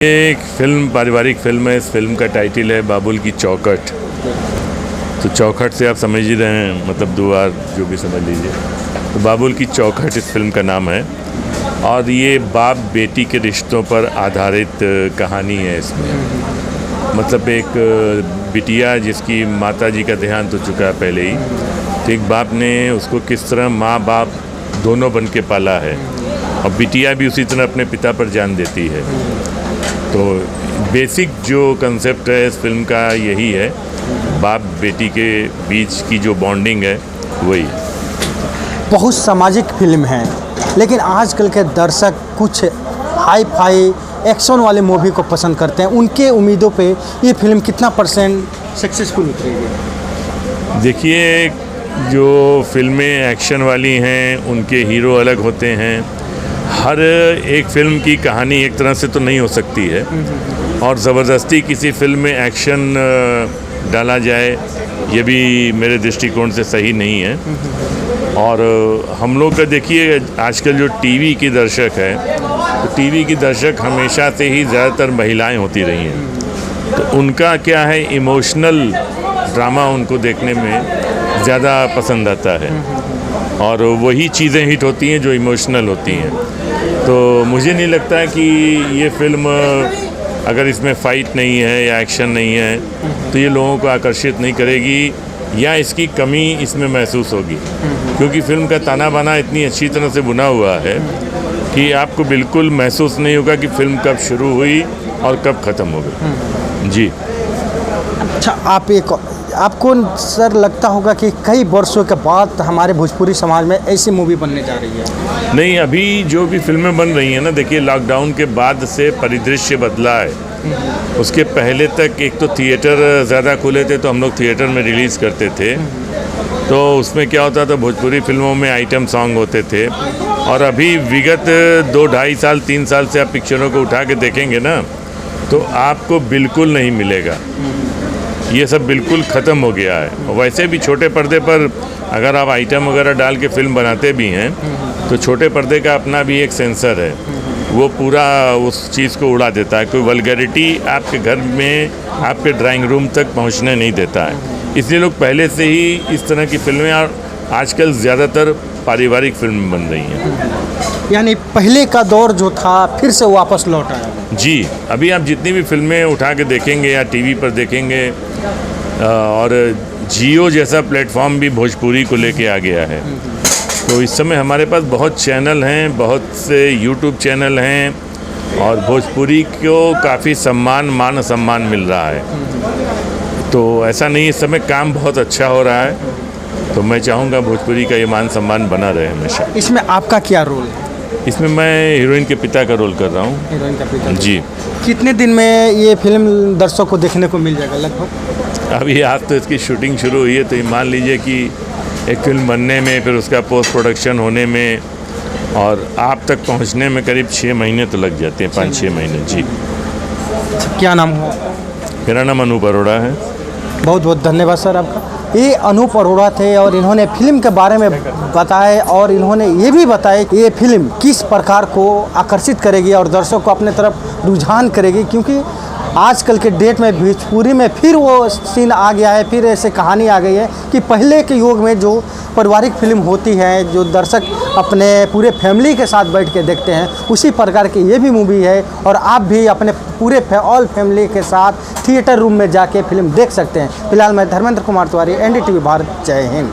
एक फिल्म पारिवारिक फिल्म है। इस फिल्म का टाइटल है बाबुल की चौखट। तो चौखट से आप समझ ही रहे हैं, मतलब दुआर जो भी समझ लीजिए। तो बाबुल की चौखट इस फिल्म का नाम है और ये बाप बेटी के रिश्तों पर आधारित कहानी है। इसमें मतलब एक बिटिया जिसकी माता जी का देहांत हो चुका है पहले ही, तो एक बाप ने उसको किस तरह माँ बाप दोनों बन के पाला है और बिटिया भी उसी तरह अपने पिता पर जान देती है। तो बेसिक जो कंसेप्ट है इस फिल्म का यही है, बाप बेटी के बीच की जो बॉन्डिंग है वही। बहुत सामाजिक फिल्म है, लेकिन आजकल के दर्शक कुछ हाई फाई एक्शन वाले मूवी को पसंद करते हैं। उनके उम्मीदों पे ये फिल्म कितना % सक्सेसफुल उतरेगी? देखिए, जो फिल्में एक्शन वाली हैं उनके हीरो अलग होते हैं। हर एक फिल्म की कहानी एक तरह से तो नहीं हो सकती है और ज़बरदस्ती किसी फिल्म में एक्शन डाला जाए ये भी मेरे दृष्टिकोण से सही नहीं है। और हम लोग का देखिए, आजकल जो टीवी की दर्शक है, तो टीवी की दर्शक हमेशा से ही ज़्यादातर महिलाएं होती रही हैं। तो उनका क्या है, इमोशनल ड्रामा उनको देखने में ज़्यादा पसंद आता है और वही चीज़ें हिट होती हैं जो इमोशनल होती हैं। तो मुझे नहीं लगता कि ये फिल्म अगर इसमें फ़ाइट नहीं है या एक्शन नहीं है तो ये लोगों को आकर्षित नहीं करेगी या इसकी कमी इसमें महसूस होगी, क्योंकि फिल्म का ताना बाना इतनी अच्छी तरह से बुना हुआ है कि आपको बिल्कुल महसूस नहीं होगा कि फिल्म कब शुरू हुई और कब ख़त्म हो गई। जी। अच्छा, आपको सर लगता होगा कि कई वर्षों के बाद हमारे भोजपुरी समाज में ऐसी मूवी बनने जा रही है? नहीं, अभी जो भी फिल्में बन रही हैं ना, देखिए लॉकडाउन के बाद से परिदृश्य बदला है। उसके पहले तक एक तो थिएटर ज़्यादा खुले थे, तो हम लोग थिएटर में रिलीज़ करते थे। तो उसमें क्या होता था, भोजपुरी फिल्मों में आइटम सॉन्ग होते थे। और अभी विगत 2-2.5 साल 3 साल से आप पिक्चरों को उठा के देखेंगे ना, तो आपको बिल्कुल नहीं मिलेगा। ये सब बिल्कुल ख़त्म हो गया है। वैसे भी छोटे पर्दे पर अगर आप आइटम वगैरह डाल के फिल्म बनाते भी हैं तो छोटे पर्दे का अपना भी एक सेंसर है, वो पूरा उस चीज़ को उड़ा देता है। कोई वल्गैरिटी आपके घर में, आपके ड्राइंग रूम तक पहुंचने नहीं देता है। इसलिए लोग पहले से ही इस तरह की फिल्में, और आजकल ज़्यादातर पारिवारिक फिल्में बन रही हैं। यानी पहले का दौर जो था फिर से वापस लौट आया। जी, अभी आप जितनी भी फिल्में उठा के देखेंगे या टीवी पर देखेंगे, और जियो जैसा प्लेटफॉर्म भी भोजपुरी को लेके आ गया है। तो इस समय हमारे पास बहुत चैनल हैं, बहुत से यूट्यूब चैनल हैं और भोजपुरी को काफ़ी मान सम्मान मिल रहा है। तो ऐसा नहीं, इस समय काम बहुत अच्छा हो रहा है। तो मैं चाहूँगा भोजपुरी का ये मान सम्मान बना रहे हमेशा। इसमें आपका क्या रोल है? इसमें मैं हीरोइन के पिता का रोल कर रहा हूँ। हीरोइन का पिता? जी। कितने दिन में ये फिल्म दर्शकों को देखने को मिल जाएगा लगभग? अभी आज तो इसकी शूटिंग शुरू हुई है, तो ये मान लीजिए कि एक फिल्म बनने में, फिर उसका पोस्ट प्रोडक्शन होने में और आप तक पहुंचने में करीब 6 महीने तो लग जाते हैं, 5-6 महीने। जी। क्या नाम हुआ? मेरा नाम अनूप अरोड़ा है। बहुत बहुत धन्यवाद सर आपका। ये अनूप अरोड़ा थे और इन्होंने फिल्म के बारे में बताया और इन्होंने ये भी बताया कि ये फिल्म किस प्रकार को आकर्षित करेगी और दर्शकों को अपने तरफ रुझान करेगी, क्योंकि आजकल के डेट में भोजपुरी में फिर वो सीन आ गया है, फिर ऐसे कहानी आ गई है कि पहले के युग में जो पारिवारिक फिल्म होती है, जो दर्शक अपने पूरे फैमिली के साथ बैठ के देखते हैं, उसी प्रकार की ये भी मूवी है और आप भी अपने पूरे ऑल फैमिली के साथ थिएटर रूम में जाके फिल्म देख सकते हैं। फिलहाल मैं धर्मेंद्र कुमार तिवारी, NDTV भारत। जय हिंद।